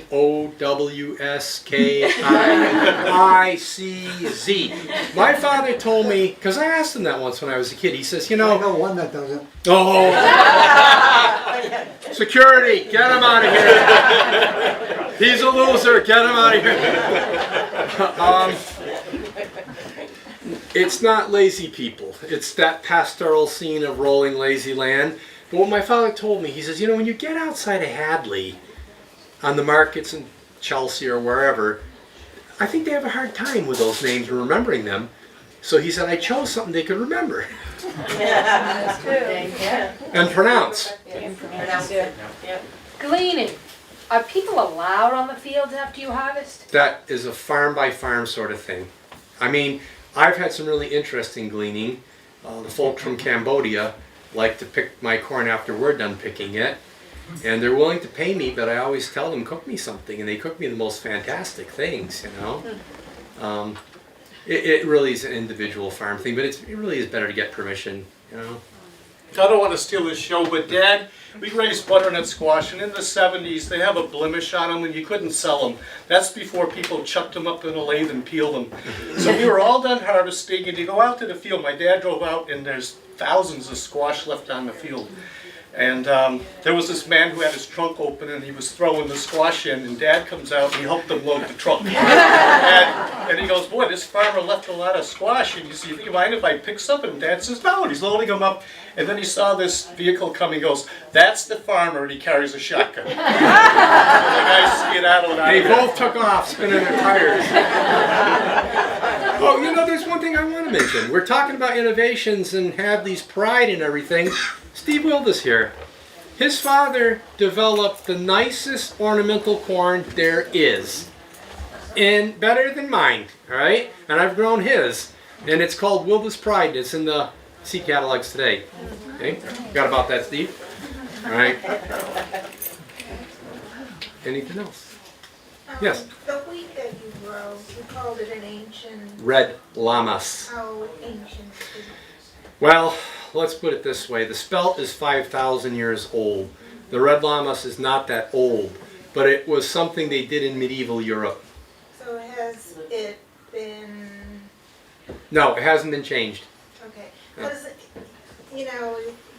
O-W-S-K-I-I-C-Z? My father told me, because I asked him that once when I was a kid, he says, you I know, know one that doesn't. oh, security, get him out of here. He's a loser, get him out of here. It's not lazy people. It's that pastoral scene of rolling lazy land. But what my father told me, he says, you know, when you get outside of Hadley, on the markets in Chelsea or wherever, I think they have a hard time with those names and remembering them. So he said, I chose something they could remember That's true. Yeah. and pronounce. Gleaning. Are people allowed on the fields after you harvest? That is a farm by farm sort of thing. I mean, I've had some really interesting gleaning. The folks from Cambodia like to pick my corn after we're done picking it. And they're willing to pay me, but I always tell them, cook me something. And they cook me the most fantastic things, you know. It really is an individual farm thing, but it really is better to get permission, you know. I don't want to steal this show, but Dad, we raised butternut squash, and in the 70s, they have a blemish on them, and you couldn't sell them. That's before people chucked them up in a lathe and peeled them. So we were all done harvesting, and you go out to the field. My dad drove out, and there's thousands of squash left on the field. And there was this man who had his trunk open, and he was throwing the squash in, and Dad comes out, and he helped him load the trunk. And he goes, boy, this farmer left a lot of squash, and you think, you mind if I pick some? And Dad says, no, and he's loading them up. And then he saw this vehicle coming, he goes, that's the farmer, and he carries a shotgun. So the guy skedaddled out They of there. both took off spinning their tires. Oh, you know, there's one thing I want to mention. We're talking about innovations and Hadley's pride and everything. Steve Wildes here. His father developed the nicest ornamental corn there is. And better than mine, all right? And I've grown his. And it's called Wildes Pride. It's in the seed catalogs today. Okay? Got about that, Steve? All right. Anything else? Yes. The wheat that you grow, you called it an ancient, Red Llamas. how ancient is it? Well, let's put it this way. The spelt is 5,000 years old. The Red Llamas is not that old, but it was something they did in medieval Europe. So has it been, No, it hasn't been changed. okay, because, you know,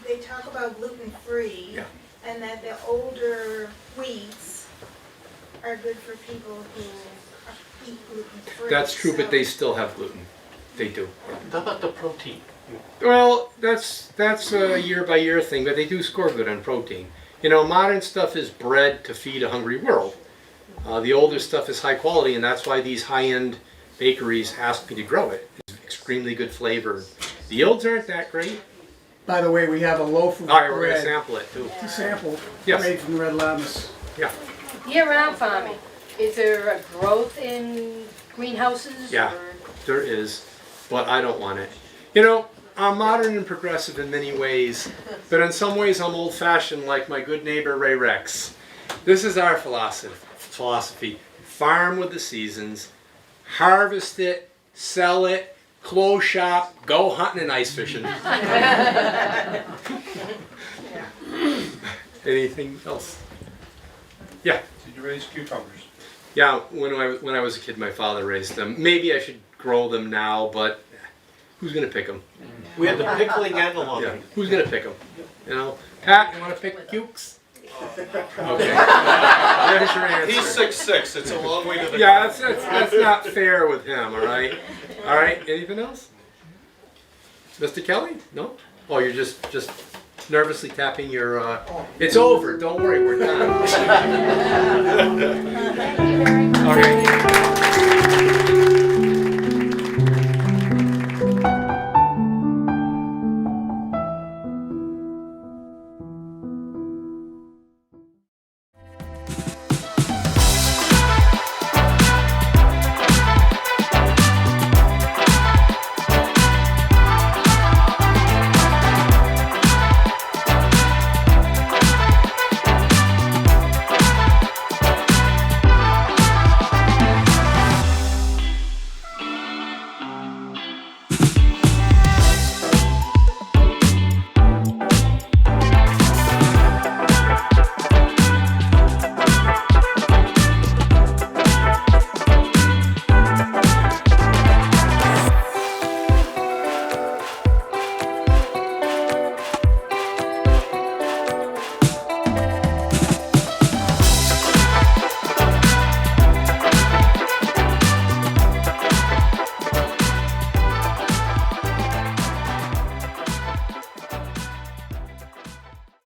they talk about gluten-free, Yeah. and that the older wheats are good for people who eat gluten-free. That's true, but so- they still have gluten. They do. How about the protein? Well, that's a year-by-year thing, but they do score good on protein. You know, modern stuff is bred to feed a hungry world. The older stuff is high quality, and that's why these high-end bakeries ask me to grow it. It's extremely good flavor. The yields aren't that great. By the way, we have a loaf of All right, we're going to bread sample it, too. to sample Yes. made from Red Llamas. Yeah. Year-round farming. Is there a growth in greenhouses? Yeah. or- There is, but I don't want it. You know, I'm modern and progressive in many ways, but in some ways I'm old-fashioned like my good neighbor Ray Rex. This is our philosophy. Farm with the seasons, harvest it, sell it, close shop, go hunting and ice fishing. Anything else? Yeah. Did you raise cucumbers? Yeah, when I was a kid, my father raised them. Maybe I should grow them now, but who's gonna pick them? We had the pickling and the Yeah, laundry. who's gonna pick them? You know, Pat, you wanna pick cukes? Okay. There's your answer. He's 6'6", it's a long way to the. Yeah, that's not fair with him. All right. All right. Anything else, Mr. Kelly? No. Oh, you're just nervously tapping your. It's over. Don't worry. We're done. Thank you very much. Okay.